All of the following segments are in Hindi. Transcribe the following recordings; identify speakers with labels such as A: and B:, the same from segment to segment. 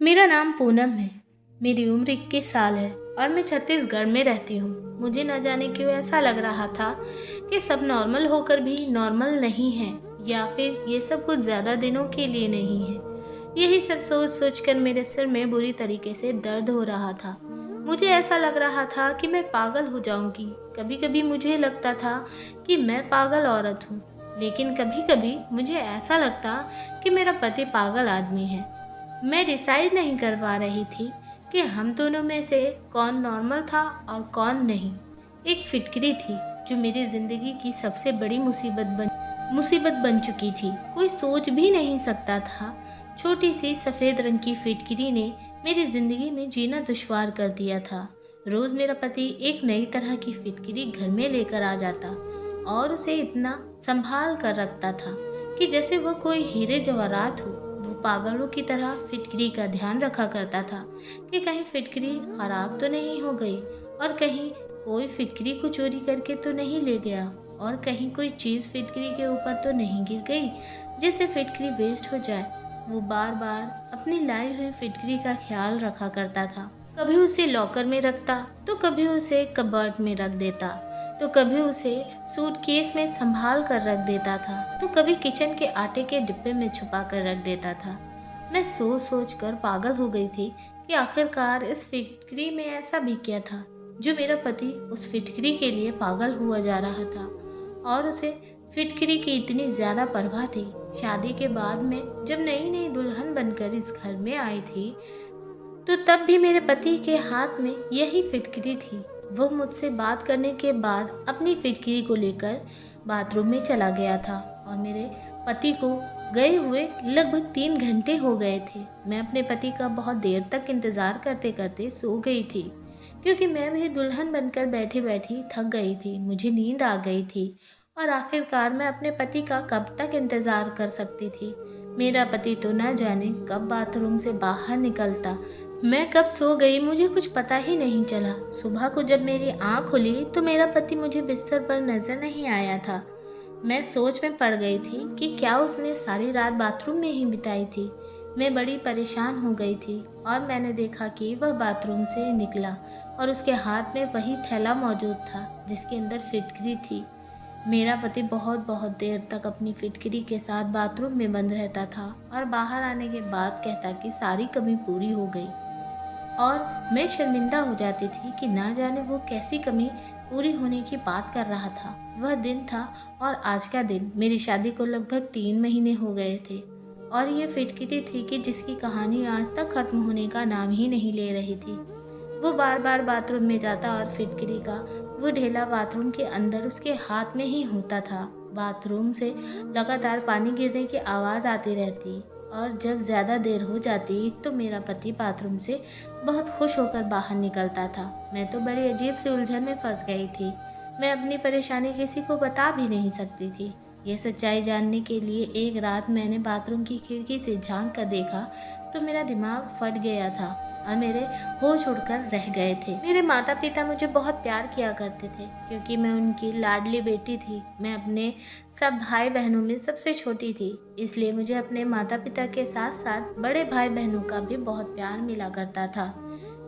A: मेरा नाम पूनम है। मेरी उम्र 21 साल है और मैं छत्तीसगढ़ में रहती हूँ। मुझे न जाने क्यों ऐसा लग रहा था कि सब नॉर्मल होकर भी नॉर्मल नहीं है, या फिर ये सब कुछ ज़्यादा दिनों के लिए नहीं है। यही सब सोच सोच कर मेरे सिर में बुरी तरीके से दर्द हो रहा था। मुझे ऐसा लग रहा था कि मैं पागल हो जाऊंगी। कभी कभी मुझे लगता था कि मैं पागल औरत हूँ, लेकिन कभी कभी मुझे ऐसा लगता कि मेरा पति पागल आदमी है। मैं डिसाइड नहीं कर पा रही थी कि हम दोनों में से कौन नॉर्मल था और कौन नहीं। एक फिटकरी थी जो मेरी ज़िंदगी की सबसे बड़ी मुसीबत बन चुकी थी। कोई सोच भी नहीं सकता था। छोटी सी सफ़ेद रंग की फिटकरी ने मेरी ज़िंदगी में जीना दुश्वार कर दिया था। रोज़ मेरा पति एक नई तरह की फिटकरी घर में लेकर आ जाता और उसे इतना संभाल कर रखता था कि जैसे वह कोई हीरे जवाहरात हो। वो पागलों की तरह फिटकरी का ध्यान रखा करता था कि कहीं फिटकरी खराब तो नहीं हो गई, और कहीं कोई फिटकरी को चोरी करके तो नहीं ले गया, और कहीं कोई चीज़ फिटकरी के ऊपर तो नहीं गिर गई जिससे फिटकरी वेस्ट हो जाए। वो बार बार अपनी लाई हुई फिटकरी का ख्याल रखा करता था। कभी उसे लॉकर में रखता, तो कभी उसे कबर्ड में रख देता, तो कभी उसे सूटकेस में संभाल कर रख देता था, तो कभी किचन के आटे के डिब्बे में छुपा कर रख देता था। मैं सोच सोच कर पागल हो गई थी कि आखिरकार इस फिटकरी में ऐसा भी क्या था जो मेरा पति उस फिटकरी के लिए पागल हुआ जा रहा था, और उसे फिटकरी की इतनी ज़्यादा परवाह थी। शादी के बाद में जब नई नई दुल्हन बनकर इस घर में आई थी, तो तब भी मेरे पति के हाथ में यही फिटकरी थी। वो मुझसे बात करने के बाद अपनी फिटकरी को लेकर बाथरूम में चला गया था, और मेरे पति को गए हुए लगभग 3 घंटे हो गए थे। मैं अपने पति का बहुत देर तक इंतज़ार करते करते सो गई थी, क्योंकि मैं भी दुल्हन बनकर बैठी बैठी थक गई थी। मुझे नींद आ गई थी, और आखिरकार मैं अपने पति का कब तक इंतज़ार कर सकती थी। मेरा पति तो न जाने कब बाथरूम से बाहर निकलता, मैं कब सो गई मुझे कुछ पता ही नहीं चला। सुबह को जब मेरी आँख खुली तो मेरा पति मुझे बिस्तर पर नजर नहीं आया था। मैं सोच में पड़ गई थी कि क्या उसने सारी रात बाथरूम में ही बिताई थी। मैं बड़ी परेशान हो गई थी, और मैंने देखा कि वह बाथरूम से निकला और उसके हाथ में वही थैला मौजूद था जिसके अंदर फिटकरी थी। मेरा पति बहुत बहुत देर तक अपनी फिटकरी के साथ बाथरूम में बंद रहता था, और बाहर आने के बाद कहता कि सारी कमी पूरी हो गई। और मैं शर्मिंदा हो जाती थी कि ना जाने वो कैसी कमी पूरी होने की बात कर रहा था। वह दिन था, और आज का दिन मेरी शादी को लगभग 3 महीने हो गए थे, और ये फिटकिरी थी कि जिसकी कहानी आज तक खत्म होने का नाम ही नहीं ले रही थी। वो बार बार बाथरूम में जाता, और फिटकिरी का वो ढेला बाथरूम के अंदर उसके हाथ में ही होता था। बाथरूम से लगातार पानी गिरने की आवाज़ आती रहती, और जब ज़्यादा देर हो जाती तो मेरा पति बाथरूम से बहुत खुश होकर बाहर निकलता था। मैं तो बड़ी अजीब सी उलझन में फंस गई थी। मैं अपनी परेशानी किसी को बता भी नहीं सकती थी। यह सच्चाई जानने के लिए एक रात मैंने बाथरूम की खिड़की से झांक कर देखा तो मेरा दिमाग फट गया था, और मेरे होश उड़कर रह गए थे। मेरे माता पिता मुझे बहुत प्यार किया करते थे, क्योंकि मैं उनकी लाडली बेटी थी। मैं अपने सब भाई बहनों में सबसे छोटी थी, इसलिए मुझे अपने माता पिता के साथ साथ बड़े भाई बहनों का भी बहुत प्यार मिला करता था।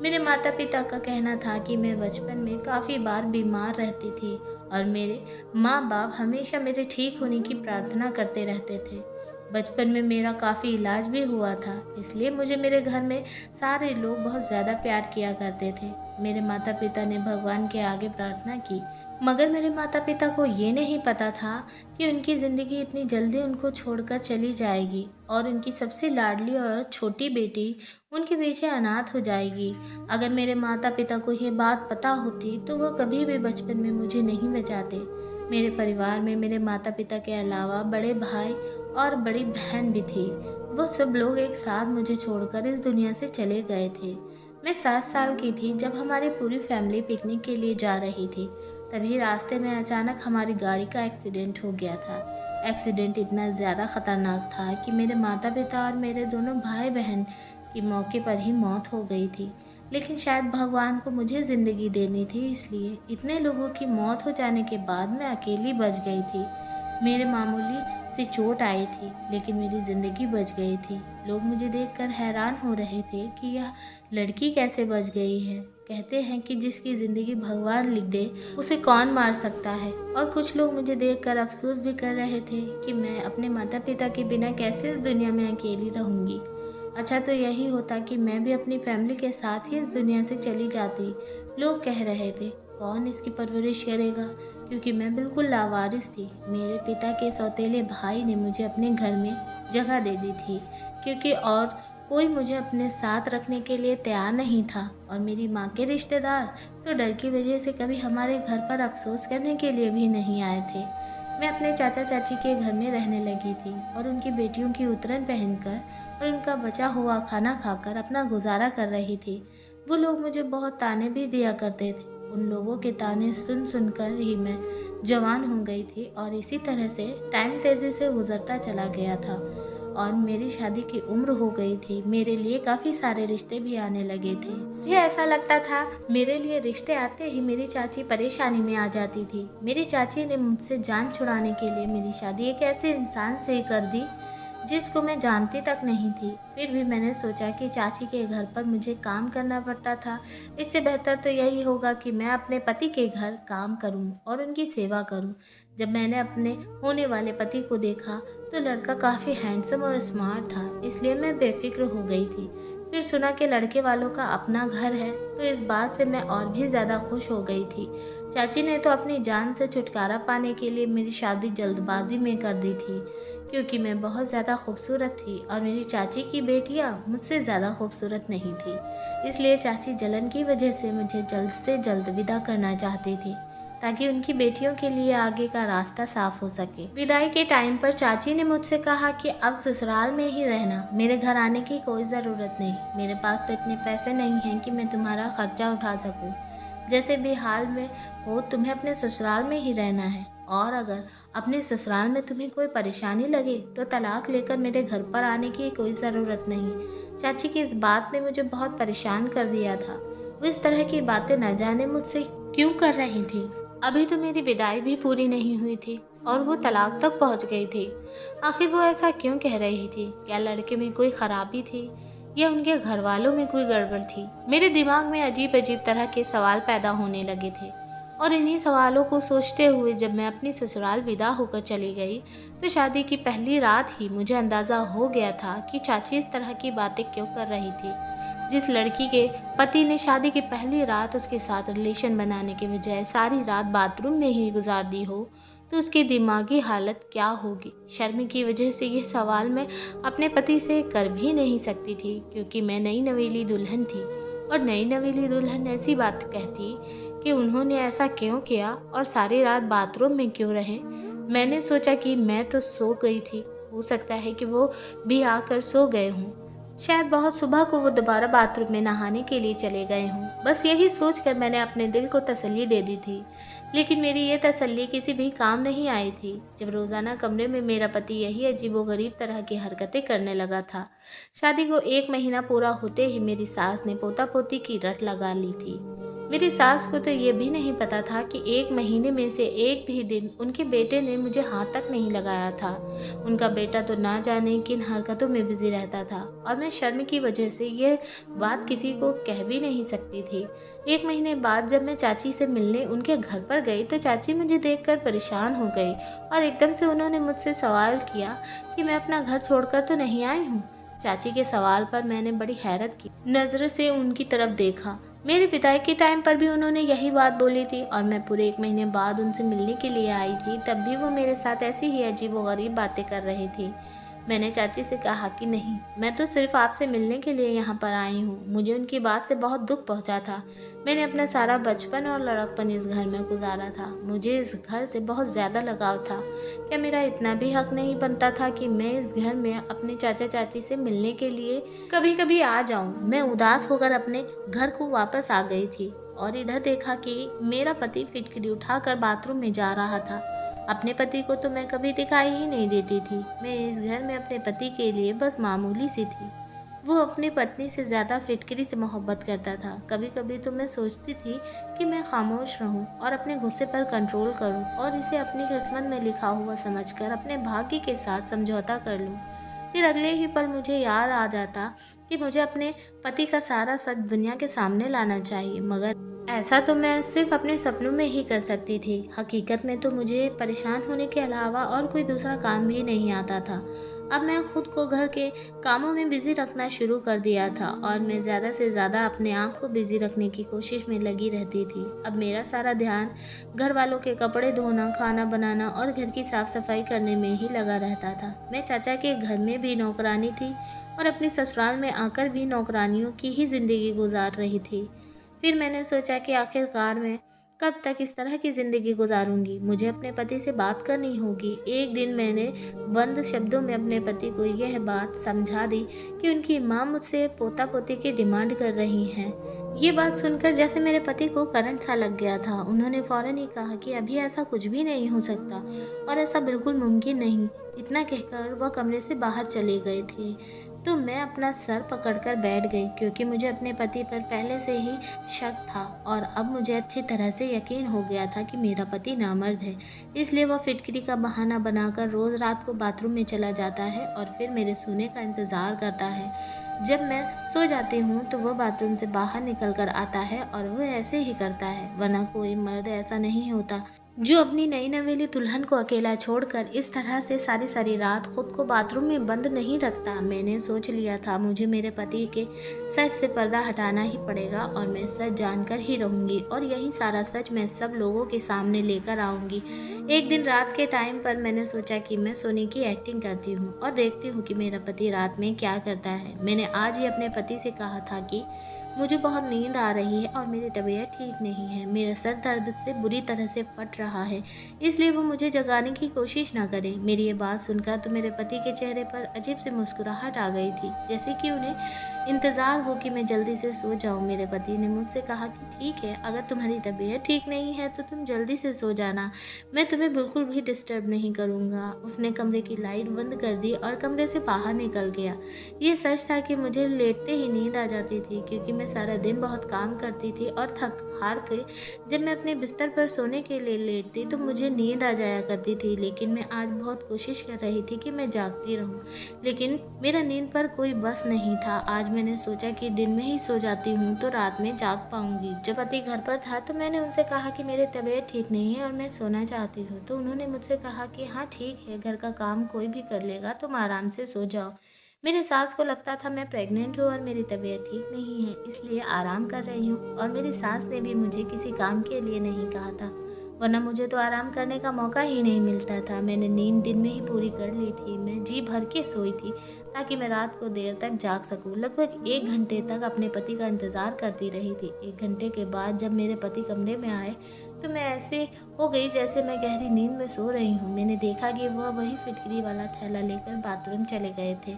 A: मेरे माता पिता का कहना था कि मैं बचपन में काफ़ी बार बीमार रहती थी, और मेरे माँ बाप हमेशा मेरे ठीक होने की प्रार्थना करते रहते थे। बचपन में मेरा काफ़ी इलाज भी हुआ था, इसलिए मुझे मेरे घर में सारे लोग बहुत ज़्यादा प्यार किया करते थे। मेरे माता पिता ने भगवान के आगे प्रार्थना की, मगर मेरे माता पिता को ये नहीं पता था कि उनकी ज़िंदगी इतनी जल्दी उनको छोड़कर चली जाएगी, और उनकी सबसे लाडली और छोटी बेटी उनके पीछे अनाथ हो जाएगी। अगर मेरे माता पिता को ये बात पता होती तो वो कभी भी बचपन में मुझे नहीं बचाते। मेरे परिवार में मेरे माता पिता के अलावा बड़े भाई और बड़ी बहन भी थी। वो सब लोग एक साथ मुझे छोड़कर इस दुनिया से चले गए थे। मैं 7 साल की थी जब हमारी पूरी फैमिली पिकनिक के लिए जा रही थी। तभी रास्ते में अचानक हमारी गाड़ी का एक्सीडेंट हो गया था। एक्सीडेंट इतना ज़्यादा ख़तरनाक था कि मेरे माता पिता और मेरे दोनों भाई बहन की मौके पर ही मौत हो गई थी। लेकिन शायद भगवान को मुझे ज़िंदगी देनी थी, इसलिए इतने लोगों की मौत हो जाने के बाद मैं अकेली बच गई थी। मेरे मामूली सी चोट आई थी, लेकिन मेरी ज़िंदगी बच गई थी। लोग मुझे देखकर हैरान हो रहे थे कि यह लड़की कैसे बच गई है। कहते हैं कि जिसकी ज़िंदगी भगवान लिख दे, उसे कौन मार सकता है। और कुछ लोग मुझे देखकर अफ़सोस भी कर रहे थे कि मैं अपने माता-पिता के बिना कैसे इस दुनिया में अकेली रहूँगी। अच्छा तो यही होता कि मैं भी अपनी फैमिली के साथ ही इस दुनिया से चली जाती। लोग कह रहे थे, कौन इसकी परवरिश करेगा? क्योंकि मैं बिल्कुल लावारिस थी। मेरे पिता के सौतेले भाई ने मुझे अपने घर में जगह दे दी थी, क्योंकि और कोई मुझे अपने साथ रखने के लिए तैयार नहीं था। और मेरी माँ के रिश्तेदार तो डर की वजह से कभी हमारे घर पर अफसोस करने के लिए भी नहीं आए थे। मैं अपने चाचा चाची के घर में रहने लगी थी और उनकी बेटियों की उतरन पहनकर और उनका बचा हुआ खाना खाकर अपना गुजारा कर रही थी। वो लोग मुझे बहुत ताने भी दिया करते थे। उन लोगों के ताने सुन सुनकर ही मैं जवान हो गई थी और इसी तरह से टाइम तेज़ी से गुजरता चला गया था और मेरी शादी की उम्र हो गई थी। मेरे लिए काफ़ी सारे रिश्ते भी आने लगे थे। मुझे ऐसा लगता था मेरे लिए रिश्ते आते ही मेरी चाची परेशानी में आ जाती थी। मेरी चाची ने मुझसे जान छुड़ाने के लिए मेरी शादी एक ऐसे इंसान से कर दी जिसको मैं जानती तक नहीं थी। फिर भी मैंने सोचा कि चाची के घर पर मुझे काम करना पड़ता था। इससे बेहतर तो यही होगा कि मैं अपने पति के घर काम करूं और उनकी सेवा करूं। जब मैंने अपने होने वाले पति को देखा तो लड़का काफ़ी हैंडसम और स्मार्ट था, इसलिए मैं बेफिक्र हो गई थी। फिर सुना कि लड़के वालों का अपना घर है, तो इस बात से मैं और भी ज़्यादा खुश हो गई थी। चाची ने तो अपनी जान से छुटकारा पाने के लिए मेरी शादी जल्दबाजी में कर दी थी, क्योंकि मैं बहुत ज़्यादा खूबसूरत थी और मेरी चाची की बेटियां मुझसे ज़्यादा खूबसूरत नहीं थी। इसलिए चाची जलन की वजह से मुझे जल्द से जल्द विदा करना चाहती थी, ताकि उनकी बेटियों के लिए आगे का रास्ता साफ हो सके। विदाई के टाइम पर चाची ने मुझसे कहा कि अब ससुराल में ही रहना, मेरे घर आने की कोई ज़रूरत नहीं। मेरे पास तो इतने पैसे नहीं हैं कि मैं तुम्हारा खर्चा उठा सकूं। जैसे भी हाल में हो तुम्हें अपने ससुराल में ही रहना है, और अगर अपने ससुराल में तुम्हें कोई परेशानी लगे तो तलाक लेकर मेरे घर पर आने की कोई ज़रूरत नहीं। चाची की इस बात ने मुझे बहुत परेशान कर दिया था। वो इस तरह की बातें न जाने मुझसे क्यों कर रही थी। अभी तो मेरी विदाई भी पूरी नहीं हुई थी और वो तलाक तक पहुंच गई थी। आखिर वो ऐसा क्यों कह रही थी? क्या लड़के में कोई खराबी थी या उनके घर वालों में कोई गड़बड़ थी? मेरे दिमाग में अजीब अजीब तरह के सवाल पैदा होने लगे थे और इन्हीं सवालों को सोचते हुए जब मैं अपनी ससुराल विदा होकर चली गई तो शादी की पहली रात ही मुझे अंदाज़ा हो गया था कि चाची इस तरह की बातें क्यों कर रही थी। जिस लड़की के पति ने शादी की पहली रात उसके साथ रिलेशन बनाने के बजाय सारी रात बाथरूम में ही गुजार दी हो, तो उसकी दिमागी हालत क्या होगी। शर्म की वजह से ये सवाल मैं अपने पति से कर भी नहीं सकती थी, क्योंकि मैं नई नवेली दुल्हन थी और नई नवेली दुल्हन ऐसी बात कहती कि उन्होंने ऐसा क्यों किया और सारी रात बाथरूम में क्यों रहे। मैंने सोचा कि मैं तो सो गई थी, हो सकता है कि वो भी आकर सो गए हों। शायद बहुत सुबह को वो दोबारा बाथरूम में नहाने के लिए चले गए हों। बस यही सोचकर मैंने अपने दिल को तसल्ली दे दी थी, लेकिन मेरी ये तसल्ली किसी भी काम नहीं आई थी जब रोज़ाना कमरे में मेरा पति यही अजीबोगरीब तरह की हरकतें करने लगा था। शादी को 1 महीना पूरा होते ही मेरी सास ने पोता पोती की रट लगा ली थी। मेरी सास को तो ये भी नहीं पता था कि 1 महीने में से एक भी दिन उनके बेटे ने मुझे हाथ तक नहीं लगाया था। उनका बेटा तो ना जाने किन हरकतों में बिजी रहता था और मैं शर्म की वजह से ये बात किसी को कह भी नहीं सकती थी। 1 महीने बाद जब मैं चाची से मिलने उनके घर पर गई तो चाची मुझे देखकर परेशान हो गई और एकदम से उन्होंने मुझसे सवाल किया कि मैं अपना घर छोड़कर तो नहीं आई हूँ। चाची के सवाल पर मैंने बड़ी हैरत की नज़र से उनकी तरफ देखा। मेरे विदाई के टाइम पर भी उन्होंने यही बात बोली थी और मैं पूरे 1 महीने बाद उनसे मिलने के लिए आई थी, तब भी वो मेरे साथ ऐसी ही अजीबोगरीब बातें कर रही थी। मैंने चाची से कहा कि नहीं, मैं तो सिर्फ आपसे मिलने के लिए यहाँ पर आई हूँ। मुझे उनकी बात से बहुत दुख पहुँचा था। मैंने अपना सारा बचपन और लड़कपन इस घर में गुजारा था। मुझे इस घर से बहुत ज़्यादा लगाव था। क्या मेरा इतना भी हक नहीं बनता था कि मैं इस घर में अपने चाचा चाची से मिलने के लिए कभी कभी आ जाऊँ? मैं उदास होकर अपने घर को वापस आ गई थी और इधर देखा कि मेरा पति फिटकरी उठाकर बाथरूम में जा रहा था। अपने पति को तो मैं कभी दिखाई ही नहीं देती थी। मैं इस घर में अपने पति के लिए बस मामूली सी थी। वो अपनी पत्नी से ज़्यादा फिटकरी से मोहब्बत करता था। कभी कभी तो मैं सोचती थी कि मैं खामोश रहूं और अपने गुस्से पर कंट्रोल करूं और इसे अपनी किस्मत में लिखा हुआ समझकर अपने भाग्य के साथ समझौता कर लूं। फिर अगले ही पल मुझे याद आ जाता कि मुझे अपने पति का सारा सच दुनिया के सामने लाना चाहिए, मगर ऐसा तो मैं सिर्फ अपने सपनों में ही कर सकती थी। हकीकत में तो मुझे परेशान होने के अलावा और कोई दूसरा काम भी नहीं आता था। अब मैं खुद को घर के कामों में बिजी रखना शुरू कर दिया था और मैं ज़्यादा से ज़्यादा अपने आप को बिजी रखने की कोशिश में लगी रहती थी। अब मेरा सारा ध्यान घर वालों के कपड़े धोना, खाना बनाना और घर की साफ सफाई करने में ही लगा रहता था। मैं चाचा के घर में भी नौकरानी थी और अपने ससुराल में आकर भी नौकरानियों की ही ज़िंदगी गुजार रही थी। फिर मैंने सोचा कि आखिरकार मैं कब तक इस तरह की ज़िंदगी गुजारूंगी। मुझे अपने पति से बात करनी होगी। एक दिन मैंने बंद शब्दों में अपने पति को यह बात समझा दी कि उनकी माँ मुझसे पोता पोती की डिमांड कर रही हैं। ये बात सुनकर जैसे मेरे पति को करंट सा लग गया था। उन्होंने फौरन ही कहा कि अभी ऐसा कुछ भी नहीं हो सकता और ऐसा बिल्कुल मुमकिन नहीं। इतना कहकर वह कमरे से बाहर चले गए थे। तो मैं अपना सर पकड़कर बैठ गई, क्योंकि मुझे अपने पति पर पहले से ही शक था और अब मुझे अच्छी तरह से यकीन हो गया था कि मेरा पति नामर्द है। इसलिए वह फिटकरी का बहाना बनाकर रोज़ रात को बाथरूम में चला जाता है और फिर मेरे सोने का इंतज़ार करता है। जब मैं सो जाती हूँ तो वह बाथरूम से बाहर निकल कर आता है और वह ऐसे ही करता है, वरना कोई मर्द ऐसा नहीं होता जो अपनी नई नवेली दुल्हन को अकेला छोड़कर इस तरह से सारी सारी रात खुद को बाथरूम में बंद नहीं रखता। मैंने सोच लिया था मुझे मेरे पति के सच से पर्दा हटाना ही पड़ेगा और मैं सच जानकर ही रहूंगी और यही सारा सच मैं सब लोगों के सामने लेकर आऊंगी। एक दिन रात के टाइम पर मैंने सोचा कि मैं सोने की एक्टिंग करती हूँ और देखती हूँ कि मेरा पति रात में क्या करता है। मैंने आज ही अपने पति से कहा था कि मुझे बहुत नींद आ रही है और मेरी तबीयत ठीक नहीं है। मेरा सर दर्द से बुरी तरह से फट रहा है, इसलिए वो मुझे जगाने की कोशिश ना करें। मेरी ये बात सुनकर तो मेरे पति के चेहरे पर अजीब सी मुस्कुराहट आ गई थी, जैसे कि उन्हें इंतज़ार हो कि मैं जल्दी से सो जाऊं। मेरे पति ने मुझसे कहा कि ठीक है, अगर तुम्हारी तबीयत ठीक नहीं है तो तुम जल्दी से सो जाना, मैं तुम्हें बिल्कुल भी डिस्टर्ब नहीं करूँगा। उसने कमरे की लाइट बंद कर दी और कमरे से बाहर निकल गया। ये सच था कि मुझे लेटते ही नींद आ जाती थी, क्योंकि मैं सारा दिन बहुत काम करती थी और थक हार के जब मैं अपने बिस्तर पर सोने के लिए लेटती तो मुझे नींद आ जाया करती थी। लेकिन मैं आज बहुत कोशिश कर रही थी कि मैं जागती रहूं, लेकिन मेरा नींद पर कोई बस नहीं था। आज मैंने सोचा कि दिन में ही सो जाती हूँ तो रात में जाग पाऊंगी। जब पति घर पर था तो मैंने उनसे कहा कि मेरी तबीयत ठीक नहीं है और मैं सोना चाहती हूँ। तो उन्होंने मुझसे कहा कि हाँ ठीक है, घर का काम कोई भी कर लेगा, तुम आराम से सो जाओ। मेरे सास को लगता था मैं प्रेग्नेंट हूँ और मेरी तबीयत ठीक नहीं है, इसलिए आराम कर रही हूँ। और मेरी सास ने भी मुझे किसी काम के लिए नहीं कहा था, वरना मुझे तो आराम करने का मौका ही नहीं मिलता था। मैंने नींद दिन में ही पूरी कर ली थी। मैं जी भर के सोई थी ताकि मैं रात को देर तक जाग सकूं। लगभग 1 घंटे तक अपने पति का इंतज़ार करती रही थी। 1 घंटे के बाद जब मेरे पति कमरे में आए तो मैं ऐसे हो गई जैसे मैं गहरी नींद में सो रही हूँ। मैंने देखा कि वह वही फिटकरी वाला थैला लेकर बाथरूम चले गए थे।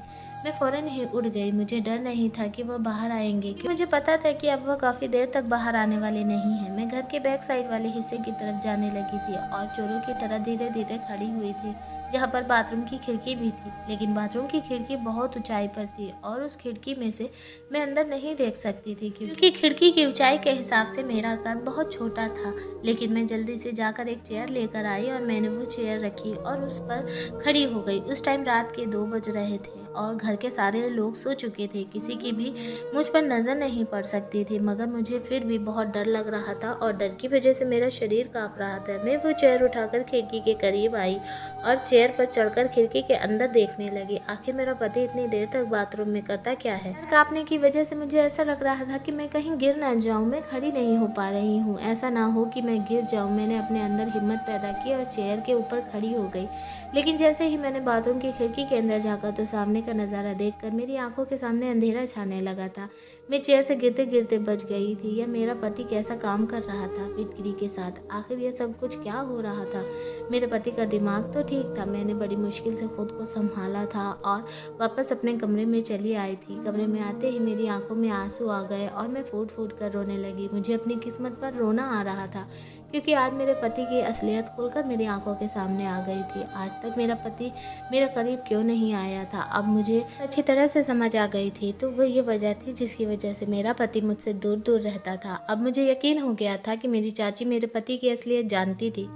A: मैं फ़ौरन ही उठ गई। मुझे डर नहीं था कि वह बाहर आएंगे, क्योंकि मुझे पता था कि अब वह काफ़ी देर तक बाहर आने वाले नहीं हैं। मैं घर के बैक साइड वाले हिस्से की तरफ जाने लगी थी और चोरों की तरह धीरे धीरे खड़ी हुई थी, जहाँ पर बाथरूम की खिड़की भी थी। लेकिन बाथरूम की खिड़की बहुत ऊंचाई पर थी और उस खिड़की में से मैं अंदर नहीं देख सकती थी, क्योंकि खिड़की की ऊंचाई के हिसाब से मेरा कद बहुत छोटा था। लेकिन मैं जल्दी से जाकर एक चेयर लेकर आई और मैंने वो चेयर रखी और उस पर खड़ी हो गई। उस टाइम रात के 2 बज रहे थे और घर के सारे लोग सो चुके थे। किसी की भी मुझ पर नज़र नहीं पड़ सकती थी, मगर मुझे फिर भी बहुत डर लग रहा था और डर की वजह से मेरा शरीर काँप रहा था। मैं वो चेयर उठाकर खिड़की के करीब आई और चेयर पर चढ़कर खिड़की के अंदर देखने लगी। आखिर मेरा पति इतनी देर तक बाथरूम में करता क्या है। काँपने की वजह से मुझे ऐसा लग रहा था कि मैं कहीं गिर ना जाऊँ। मैं खड़ी नहीं हो पा रही हूँ, ऐसा ना हो कि मैं गिर जाऊँ। मैंने अपने अंदर हिम्मत पैदा की और चेयर के ऊपर खड़ी हो गई। लेकिन जैसे ही मैंने बाथरूम की खिड़की के अंदर जाकर तो सामने का नज़ारा देखकर मेरी आंखों के सामने अंधेरा छाने लगा था। मैं चेयर से गिरते गिरते बच गई थी। यह मेरा पति कैसा काम कर रहा था फिटकरी के साथ, आखिर यह सब कुछ क्या हो रहा था। मेरे पति का दिमाग तो ठीक था। मैंने बड़ी मुश्किल से खुद को संभाला था और वापस अपने कमरे में चली आई थी। कमरे में आते ही मेरी आंखों में आंसू आ गए और मैं फूट फूट कर रोने लगी। मुझे अपनी किस्मत पर रोना आ रहा था, क्योंकि आज मेरे पति की असलियत खुलकर मेरी आंखों के सामने आ गई थी। आज तक मेरा पति मेरे करीब क्यों नहीं आया था, अब मुझे अच्छी तरह से समझ आ गई थी। तो वो ये वजह थी जिसकी वजह से मेरा पति मुझसे दूर दूर रहता था। अब मुझे यकीन हो गया था कि मेरी चाची मेरे पति की असलियत जानती थी,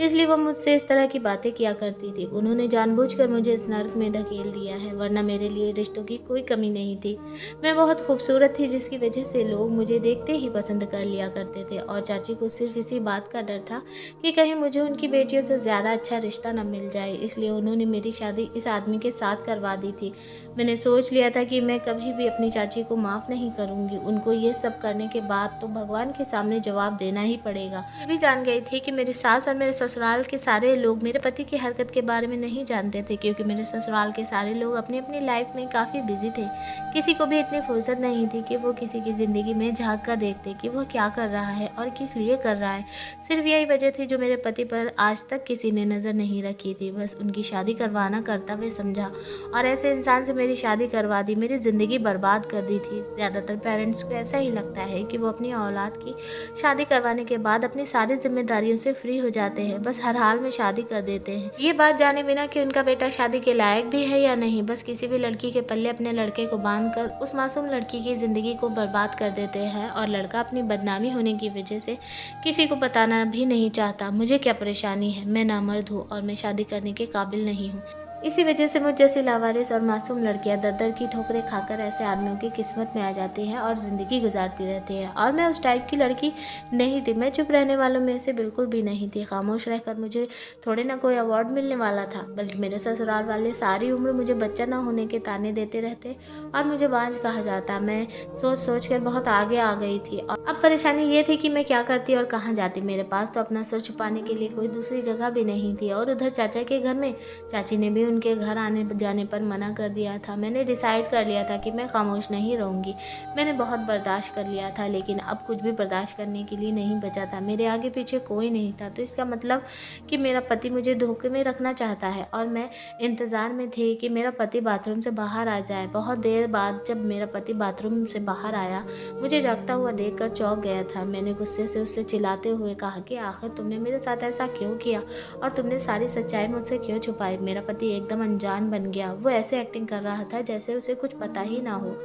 A: इसलिए वो मुझसे इस तरह की बातें किया करती थी। उन्होंने जानबूझकर मुझे इस नर्क में धकेल दिया है, वरना मेरे लिए रिश्तों की कोई कमी नहीं थी। मैं बहुत खूबसूरत थी, जिसकी वजह से लोग मुझे देखते ही पसंद कर लिया करते थे, और चाची को सिर्फ इसी बात का डर था कि कहीं मुझे उनकी बेटियों से ज़्यादा अच्छा रिश्ता न मिल जाए, इसलिए उन्होंने मेरी शादी इस आदमी के साथ करवा दी थी। मैंने सोच लिया था कि मैं कभी भी अपनी चाची को माफ़ नहीं करूँगी। उनको ये सब करने के बाद तो भगवान के सामने जवाब देना ही पड़ेगा। मैं भी जान गई थी कि मेरी सास और मेरे ससुराल के सारे लोग मेरे पति की हरकत के बारे में नहीं जानते थे, क्योंकि मेरे ससुराल के सारे लोग अपनी अपनी लाइफ में काफ़ी बिजी थे। किसी को भी इतनी फुर्सत नहीं थी कि वो किसी की ज़िंदगी में झांक कर देखते कि वो क्या कर रहा है और किस लिए कर रहा है। सिर्फ यही वजह थी जो मेरे पति पर आज तक किसी ने नज़र नहीं रखी थी। बस उनकी शादी करवाना कर्तव्य समझा, और ऐसे इंसान से मेरी शादी करवा दी, मेरी ज़िंदगी बर्बाद कर दी थी। ज़्यादातर पेरेंट्स को ऐसा ही लगता है कि वो अपनी औलाद की शादी करवाने के बाद अपनी सारी जिम्मेदारियों से फ्री हो जाते हैं, बस हर हाल में शादी कर देते हैं, ये बात जाने बिना कि उनका बेटा शादी के लायक भी है या नहीं। बस किसी भी लड़की के पल्ले अपने लड़के को बांधकर उस मासूम लड़की की ज़िंदगी को बर्बाद कर देते हैं, और लड़का अपनी बदनामी होने की वजह से किसी को बताना भी नहीं चाहता। मुझे क्या परेशानी है, मैं नामर्द हूँ और मैं शादी करने के काबिल नहीं हूँ। इसी वजह से मुझ जैसी लावारिस और मासूम लड़कियां दर-दर की ठोकरें खाकर ऐसे आदमियों की किस्मत में आ जाती हैं और ज़िंदगी गुजारती रहती है। और मैं उस टाइप की लड़की नहीं थी, मैं चुप रहने वालों में से बिल्कुल भी नहीं थी। खामोश रहकर मुझे थोड़े ना कोई अवार्ड मिलने वाला था, बल्कि मेरे ससुराल वाले सारी उम्र मुझे बच्चा ना होने के ताने देते रहते और मुझे बांझ कहा जाता। मैं सोच सोच कर बहुत आगे आ गई थी, और अब परेशानी ये थी कि मैं क्या करती और कहाँ जाती। मेरे पास तो अपना सिर छुपाने के लिए कोई दूसरी जगह भी नहीं थी, और उधर चाचा के घर में चाची ने भी उनके घर आने जाने पर मना कर दिया था। मैंने डिसाइड कर लिया था कि मैं खामोश नहीं रहूँगी। मैंने बहुत बर्दाश्त कर लिया था, लेकिन अब कुछ भी बर्दाश्त करने के लिए नहीं बचा था। मेरे आगे पीछे कोई नहीं था, तो इसका मतलब कि मेरा पति मुझे धोखे में रखना चाहता है, और मैं इंतज़ार में थी कि मेरा पति बाथरूम से बाहर आ जाए। बहुत देर बाद जब मेरा पति बाथरूम से बाहर आया, मुझे जागता हुआ देखकर चौंक गया था। मैंने गुस्से से उससे चिल्लाते हुए कहा कि आखिर तुमने मेरे साथ ऐसा क्यों किया, और तुमने सारी सच्चाई मुझसे क्यों छुपाई। मेरा पति एकदम अनजान बन गया। वो ऐसे एक्टिंग कर रहा था जैसे उसे कुछ पता ही ना हो।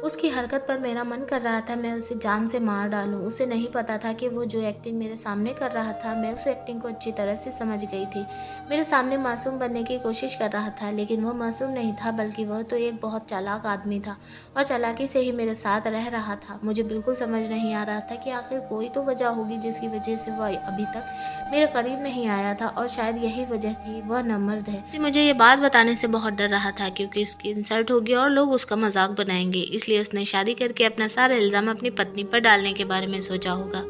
A: उसकी हरकत पर मेरा मन कर रहा था मैं उसे जान से मार डालूं। उसे नहीं पता था कि वो जो एक्टिंग मेरे सामने कर रहा था, मैं उस एक्टिंग को अच्छी तरह से समझ गई थी। मेरे सामने मासूम बनने की कोशिश कर रहा था, लेकिन वो मासूम नहीं था, बल्कि वह तो एक बहुत चालाक आदमी था, और चालाकी से ही मेरे साथ रह रहा था। मुझे बिल्कुल समझ नहीं आ रहा था कि आखिर कोई तो वजह होगी जिसकी वजह से वह अभी तक मेरे करीब नहीं आया था, और शायद यही वजह थी, वह नामर्द है। मुझे ये बात बताने से बहुत डर रहा था, क्योंकि इसकी इंसल्ट होगी और लोग उसका मजाक बनाएंगे, इसलिए उसने शादी करके अपना सारा इल्ज़ाम अपनी पत्नी पर डालने के बारे में सोचा होगा।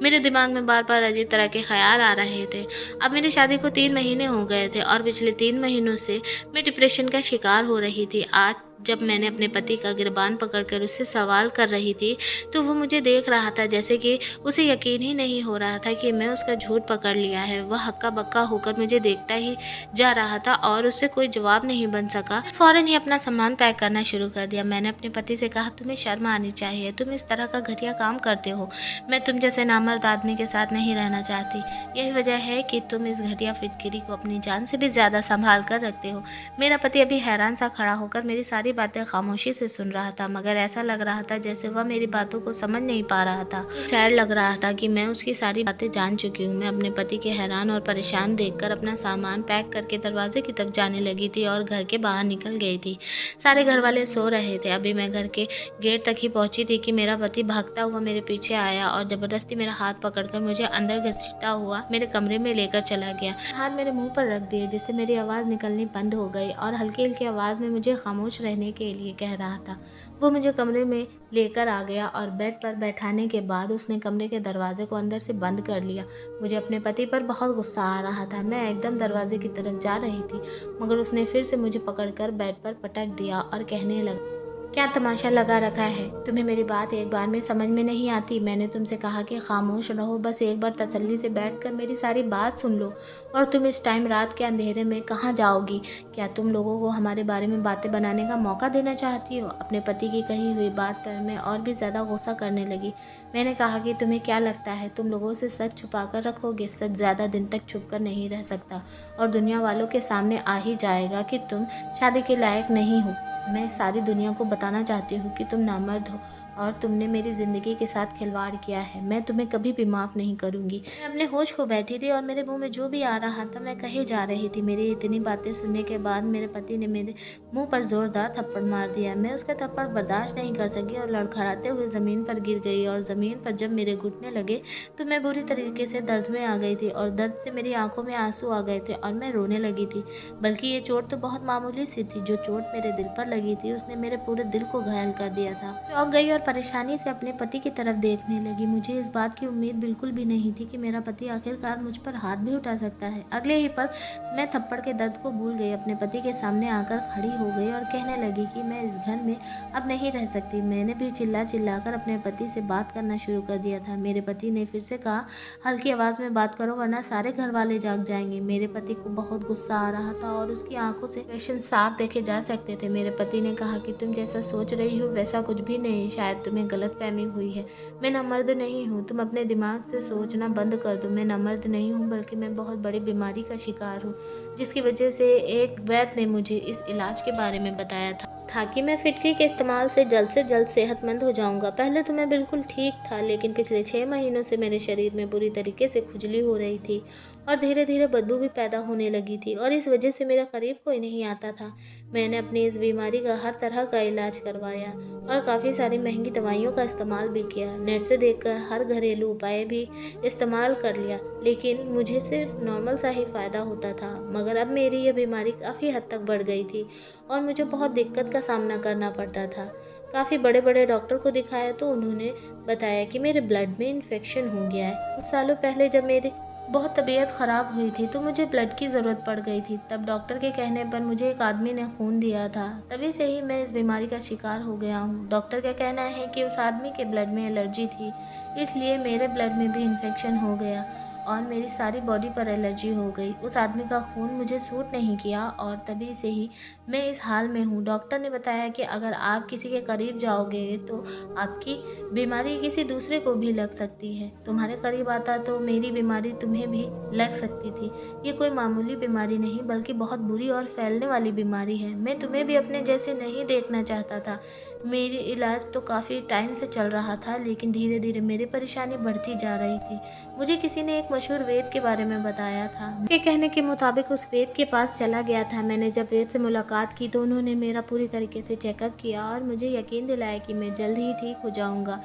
A: मेरे दिमाग में बार बार अजीब तरह के ख्याल आ रहे थे। अब मेरी शादी को 3 महीने हो गए थे, और पिछले 3 महीनों से मैं डिप्रेशन का शिकार हो रही थी। आज जब मैंने अपने पति का गिरबान पकड़कर उससे सवाल कर रही थी, तो वो मुझे देख रहा था जैसे कि उसे यकीन ही नहीं हो रहा था कि मैं उसका झूठ पकड़ लिया है। वह हक्का बक्का होकर मुझे देखता ही जा रहा था, और उससे कोई जवाब नहीं बन सका। फौरन ही अपना सामान पैक करना शुरू कर दिया। मैंने अपने पति से कहा, तुम्हें शर्म आनी चाहिए, तुम इस तरह का घटिया काम करते हो। मैं तुम जैसे नामर्द आदमी के साथ नहीं रहना चाहती। यही वजह है कि तुम इस घटिया फिटकिरी को अपनी जान से भी ज्यादा संभाल कर रखते हो। मेरा पति अभी हैरान सा खड़ा होकर मेरी सारी बातें खामोशी से सुन रहा था, मगर ऐसा लग रहा था जैसे वह मेरी बातों को समझ नहीं पा रहा था। सैड लग रहा था कि मैं उसकी सारी बातें जान चुकी हूँ। मैं अपने पति के हैरान और परेशान देखकर अपना सामान पैक करके दरवाजे की तरफ जाने लगी थी और घर के बाहर निकल गई थी। सारे घर वाले सो रहे थे। अभी मैं घर के गेट तक ही पहुंची थी कि मेरा पति भागता हुआ मेरे पीछे आया और जबरदस्ती मेरा हाथ पकड़कर मुझे अंदर घसीटता हुआ मेरे कमरे में लेकर चला गया। हाथ मेरे मुंह पर रख दिए, जिससे मेरी आवाज़ निकलनी बंद हो गई, और हल्की हल्की आवाज़ में मुझे खामोश रहने के लिए कह रहा था। वो मुझे कमरे में लेकर आ गया और बेड पर बैठाने के बाद उसने कमरे के दरवाजे को अंदर से बंद कर लिया। मुझे अपने पति पर बहुत गुस्सा आ रहा था। मैं एकदम दरवाजे की तरफ जा रही थी, मगर उसने फिर से मुझे पकड़कर बेड पर पटक दिया और कहने लगा, क्या तमाशा लगा रखा है? तुम्हें मेरी बात एक बार में समझ में नहीं आती? मैंने तुमसे कहा कि खामोश रहो, बस एक बार तसल्ली से बैठकर मेरी सारी बात सुन लो। और तुम इस टाइम रात के अंधेरे में कहाँ जाओगी? क्या तुम लोगों को हमारे बारे में बातें बनाने का मौका देना चाहती हो? अपने पति की कही हुई बात पर मैं और भी ज़्यादा गुस्सा करने लगी। मैंने कहा कि तुम्हें क्या लगता है तुम लोगों से सच छुपा कर रखोगे? सच ज़्यादा दिन तक छुप कर नहीं रह सकता और दुनिया वालों के सामने आ ही जाएगा कि तुम शादी के लायक नहीं हो। मैं सारी दुनिया को बताना चाहती हूँ कि तुम नामर्द हो और तुमने मेरी ज़िंदगी के साथ खिलवाड़ किया है। मैं तुम्हें कभी भी माफ़ नहीं करूँगी। मैं अपने होश खो बैठी थी और मेरे मुंह में जो भी आ रहा था मैं कहे जा रही थी। मेरी इतनी बातें सुनने के बाद मेरे पति ने मेरे मुंह पर ज़ोरदार थप्पड़ मार दिया। मैं उसका थप्पड़ बर्दाश्त नहीं कर सकी और लड़खड़ाते हुए ज़मीन पर गिर गई और ज़मीन पर जब मेरे घुटने लगे तो मैं बुरी तरीके से दर्द में आ गई थी और दर्द से मेरी आंखों में आंसू आ गए थे और मैं रोने लगी थी। बल्कि ये चोट तो बहुत मामूली सी थी। जो चोट मेरे दिल पर लगी थी उसने मेरे पूरे दिल को घायल कर दिया था। चौंक गई और परेशानी से अपने पति की तरफ देखने लगी। मुझे इस बात की उम्मीद बिल्कुल भी नहीं थी कि मेरा पति आखिरकार मुझ पर हाथ भी उठा सकता है। अगले ही पल मैं थप्पड़ के दर्द को भूल गई, अपने पति के सामने आकर खड़ी हो गई और कहने लगी कि मैं इस घर में अब नहीं रह सकती। मैंने भी चिल्ला चिल्लाकर अपने पति से बात करना शुरू कर दिया था। मेरे पति ने फिर से कहा, हल्की आवाज़ में बात करो वरना सारे घर वाले जाग जाएंगे। मेरे पति को बहुत गुस्सा आ रहा था और उसकी आंखों से एक्सप्रेशन साफ देखे जा सकते थे। मेरे पति ने कहा कि तुम जैसा सोच रही हो वैसा कुछ भी नहीं, शायद तुम्हें गलतफहमी हुई है। मैं नामर्द नहीं हूँ, तुम अपने दिमाग से सोचना बंद कर दो। मैं नामर्द नहीं हूँ बल्कि मैं बहुत बड़ी बीमारी का शिकार हूँ जिसकी वजह से एक वैद्य ने मुझे इस इलाज के बारे में बताया था कि मैं फिटकरी के इस्तेमाल से जल्द सेहतमंद हो जाऊंगा। पहले तो मैं बिल्कुल ठीक था लेकिन पिछले 6 महीनों से मेरे शरीर में बुरी तरीके से खुजली हो रही थी और धीरे धीरे बदबू भी पैदा होने लगी थी और इस वजह से मेरा करीब कोई नहीं आता था। मैंने अपनी इस बीमारी का हर तरह का इलाज करवाया और काफ़ी सारी महंगी दवाइयों का इस्तेमाल भी किया। नेट से देखकर हर घरेलू उपाय भी इस्तेमाल कर लिया लेकिन मुझे सिर्फ नॉर्मल सा ही फ़ायदा होता था। मगर अब मेरी ये बीमारी काफ़ी हद तक बढ़ गई थी और मुझे बहुत दिक्कत का सामना करना पड़ता था। काफ़ी बड़े बड़े डॉक्टर को दिखाया तो उन्होंने बताया कि मेरे ब्लड में इन्फेक्शन हो गया है। कुछ सालों पहले जब मेरी बहुत तबीयत ख़राब हुई थी तो मुझे ब्लड की ज़रूरत पड़ गई थी। तब डॉक्टर के कहने पर मुझे एक आदमी ने खून दिया था। तभी से ही मैं इस बीमारी का शिकार हो गया हूँ। डॉक्टर का कहना है कि उस आदमी के ब्लड में एलर्जी थी, इसलिए मेरे ब्लड में भी इन्फेक्शन हो गया और मेरी सारी बॉडी पर एलर्जी हो गई। उस आदमी का खून मुझे सूट नहीं किया और तभी से ही मैं इस हाल में हूँ। डॉक्टर ने बताया कि अगर आप किसी के करीब जाओगे तो आपकी बीमारी किसी दूसरे को भी लग सकती है। तुम्हारे करीब आता तो मेरी बीमारी तुम्हें भी लग सकती थी। ये कोई मामूली बीमारी नहीं बल्कि बहुत बुरी और फैलने वाली बीमारी है। मैं तुम्हें भी अपने जैसे नहीं देखना चाहता था। मेरी इलाज तो काफ़ी टाइम से चल रहा था लेकिन धीरे धीरे मेरी परेशानी बढ़ती जा रही थी। मुझे किसी ने एक मशहूर वैद्य के बारे में बताया था। उसके कहने के मुताबिक उस वैद्य के पास चला गया था। मैंने जब वैद्य से मुलाकात की तो उन्होंने मेरा पूरी तरीके से चेकअप किया और मुझे यकीन दिलाया कि मैं जल्द ही ठीक हो जाऊंगा।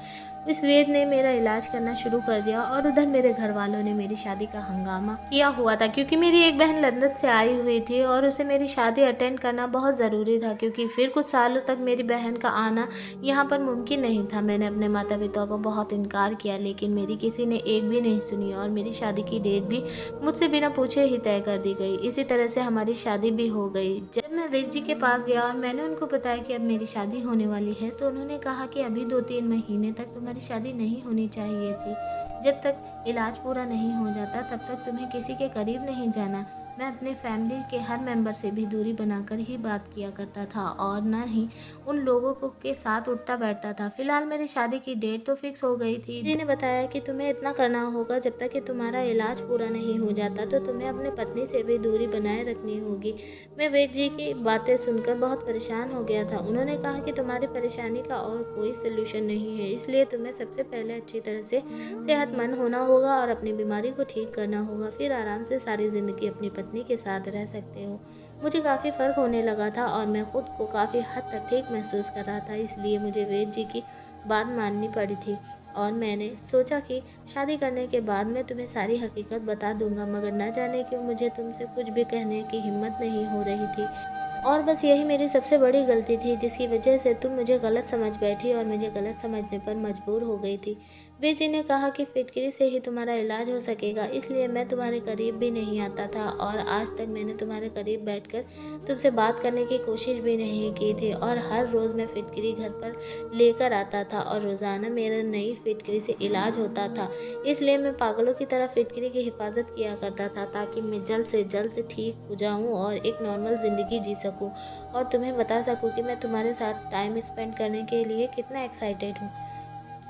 A: इस वैद्य ने मेरा इलाज करना शुरू कर दिया और उधर मेरे घर वालों ने मेरी शादी का हंगामा किया हुआ था क्योंकि मेरी एक बहन लंदन से आई हुई थी और उसे मेरी शादी अटेंड करना बहुत ज़रूरी था क्योंकि फिर कुछ सालों तक मेरी बहन का आना यहाँ पर मुमकिन नहीं था। मैंने अपने माता पिता को बहुत इनकार किया लेकिन मेरी किसी ने एक भी नहीं सुनी और मेरी शादी की डेट भी मुझसे बिना पूछे ही तय कर दी गई। इसी तरह से हमारी शादी भी हो गई। जब मैं वैद्य जी के पास गया और मैंने उनको बताया कि अब मेरी शादी होने वाली है तो उन्होंने कहा कि अभी 2-3 महीने तक तुम्हारी शादी नहीं होनी चाहिए थी। जब तक इलाज पूरा नहीं हो जाता तब तक तुम्हें किसी के करीब नहीं जाना। मैं अपने फैमिली के हर मेंबर से भी दूरी बनाकर ही बात किया करता था और न ही उन लोगों को के साथ उठता बैठता था। फिलहाल मेरी शादी की डेट तो फिक्स हो गई थी। जी ने बताया कि तुम्हें इतना करना होगा जब तक कि तुम्हारा इलाज पूरा नहीं हो जाता तो तुम्हें अपने पत्नी से भी दूरी बनाए रखनी होगी। मैं वैद्य जी की बातें सुनकर बहुत परेशान हो गया था। उन्होंने कहा कि तुम्हारी परेशानी का और कोई सोल्यूशन नहीं है, इसलिए तुम्हें सबसे पहले अच्छी तरह से सेहतमंद होना होगा और अपनी बीमारी को ठीक करना होगा। फिर आराम से सारी ज़िंदगी अपनी पत्नी के साथ रह सकते हो। मुझे काफ़ी फ़र्क होने लगा था और मैं खुद को काफ़ी हद तक ठीक महसूस कर रहा था, इसलिए मुझे वैद्य जी की बात माननी पड़ी थी और मैंने सोचा कि शादी करने के बाद मैं तुम्हें सारी हकीकत बता दूंगा। मगर न जाने क्यों मुझे तुमसे कुछ भी कहने की हिम्मत नहीं हो रही थी। और बस यही मेरी सबसे बड़ी गलती थी जिसकी वजह से तुम मुझे गलत समझ बैठी और मुझे गलत समझने पर मजबूर हो गई थी। वे जी ने कहा कि फिटकरी से ही तुम्हारा इलाज हो सकेगा, इसलिए मैं तुम्हारे करीब भी नहीं आता था और आज तक मैंने तुम्हारे करीब बैठकर तुमसे बात करने की कोशिश भी नहीं की थी। और हर रोज़ मैं फिटकरी घर पर लेकर आता था और रोज़ाना मेरा नई फिटकरी से इलाज होता था। इसलिए मैं पागलों की तरह फिटकरी की हिफाजत किया करता था ताकि मैं जल्द से जल्द ठीक हो जाऊँ और एक नॉर्मल ज़िंदगी जी सकूँ और तुम्हें बता सकूँ कि मैं तुम्हारे साथ टाइम स्पेंड करने के लिए कितना एक्साइटेड हूँ।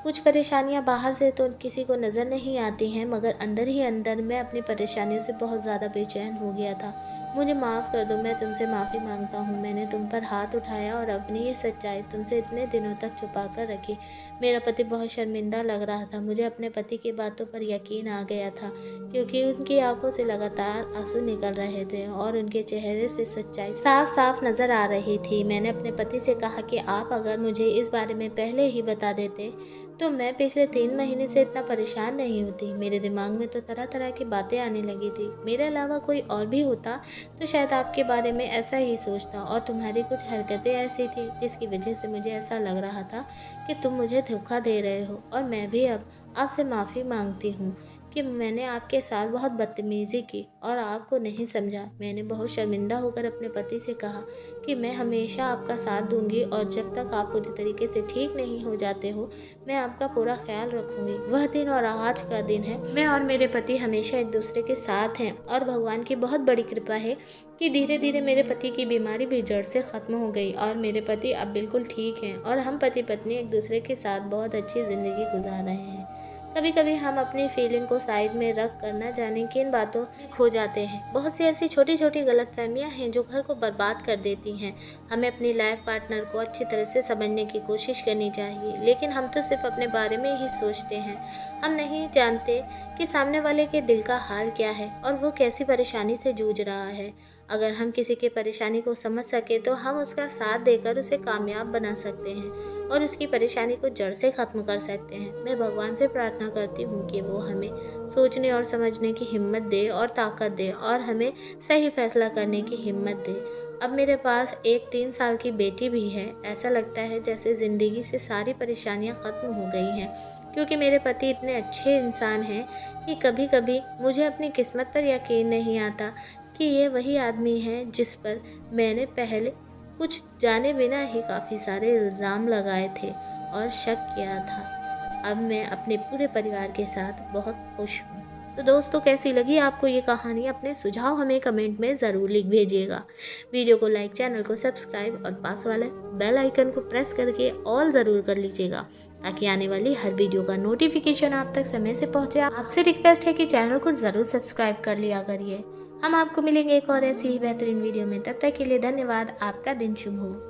A: कुछ परेशानियाँ बाहर से तो किसी को नज़र नहीं आती हैं, मगर अंदर ही अंदर मैं अपनी परेशानियों से बहुत ज़्यादा बेचैन हो गया था। मुझे माफ़ कर दो, मैं तुमसे माफ़ी मांगता हूँ। मैंने तुम पर हाथ उठाया और अपनी ये सच्चाई तुमसे इतने दिनों तक छुपा कर रखी। मेरा पति बहुत शर्मिंदा लग रहा था। मुझे अपने पति की बातों पर यकीन आ गया था क्योंकि उनकी आंखों से लगातार आंसू निकल रहे थे और उनके चेहरे से सच्चाई साफ साफ नज़र आ रही थी। मैंने अपने पति से कहा कि आप अगर मुझे इस बारे में पहले ही बता देते तो मैं पिछले 3 महीने से इतना परेशान नहीं होती। मेरे दिमाग में तो तरह तरह की बातें आने लगी थी। मेरे अलावा कोई और भी होता तो शायद आपके बारे में ऐसा ही सोचता और तुम्हारी कुछ हरकतें ऐसी थी जिसकी वजह से मुझे ऐसा लग रहा था कि तुम मुझे धोखा दे रहे हो। और मैं भी अब आपसे माफ़ी मांगती हूँ कि मैंने आपके साथ बहुत बदतमीज़ी की और आपको नहीं समझा। मैंने बहुत शर्मिंदा होकर अपने पति से कहा कि मैं हमेशा आपका साथ दूंगी और जब तक आप पूरी तरीके से ठीक नहीं हो जाते हो मैं आपका पूरा ख्याल रखूंगी। वह दिन और आज का दिन है। मैं और मेरे पति हमेशा एक दूसरे के साथ हैं और भगवान की बहुत बड़ी कृपा है कि धीरे धीरे मेरे पति की बीमारी भी जड़ से ख़त्म हो गई और मेरे पति अब बिल्कुल ठीक हैं और हम पति पत्नी एक दूसरे के साथ बहुत अच्छी ज़िंदगी गुजार रहे हैं। कभी कभी हम अपनी फीलिंग को साइड में रख कर न जाने किन बातों में खो जाते हैं। बहुत सी ऐसी छोटी छोटी गलतफहमियां हैं जो घर को बर्बाद कर देती हैं। हमें अपनी लाइफ पार्टनर को अच्छी तरह से समझने की कोशिश करनी चाहिए, लेकिन हम तो सिर्फ अपने बारे में ही सोचते हैं। हम नहीं जानते कि सामने वाले के दिल का हाल क्या है और वो कैसी परेशानी से जूझ रहा है। अगर हम किसी की परेशानी को समझ सके तो हम उसका साथ देकर उसे कामयाब बना सकते हैं और उसकी परेशानी को जड़ से ख़त्म कर सकते हैं। मैं भगवान से प्रार्थना करती हूँ कि वो हमें सोचने और समझने की हिम्मत दे और ताकत दे और हमें सही फैसला करने की हिम्मत दे। अब मेरे पास एक 3 साल की बेटी भी है। ऐसा लगता है जैसे ज़िंदगी से सारी परेशानियाँ ख़त्म हो गई हैं क्योंकि मेरे पति इतने अच्छे इंसान हैं कि कभी कभी मुझे अपनी किस्मत पर यकीन नहीं आता कि ये वही आदमी है जिस पर मैंने पहले कुछ जाने बिना ही काफ़ी सारे इल्ज़ाम लगाए थे और शक किया था। अब मैं अपने पूरे परिवार के साथ बहुत खुश हूँ। तो दोस्तों, कैसी लगी आपको ये कहानी? अपने सुझाव हमें कमेंट में ज़रूर लिख भेजिएगा। वीडियो को लाइक, चैनल को सब्सक्राइब और पास वाले बेल आइकन को प्रेस करके ऑल ज़रूर कर लीजिएगा ताकि आने वाली हर वीडियो का नोटिफिकेशन आप तक समय से पहुँचे। आपसे रिक्वेस्ट है कि चैनल को ज़रूर सब्सक्राइब कर लिया करिए। हम आपको मिलेंगे एक और ऐसी ही बेहतरीन वीडियो में। तब तक के लिए धन्यवाद। आपका दिन शुभ हो।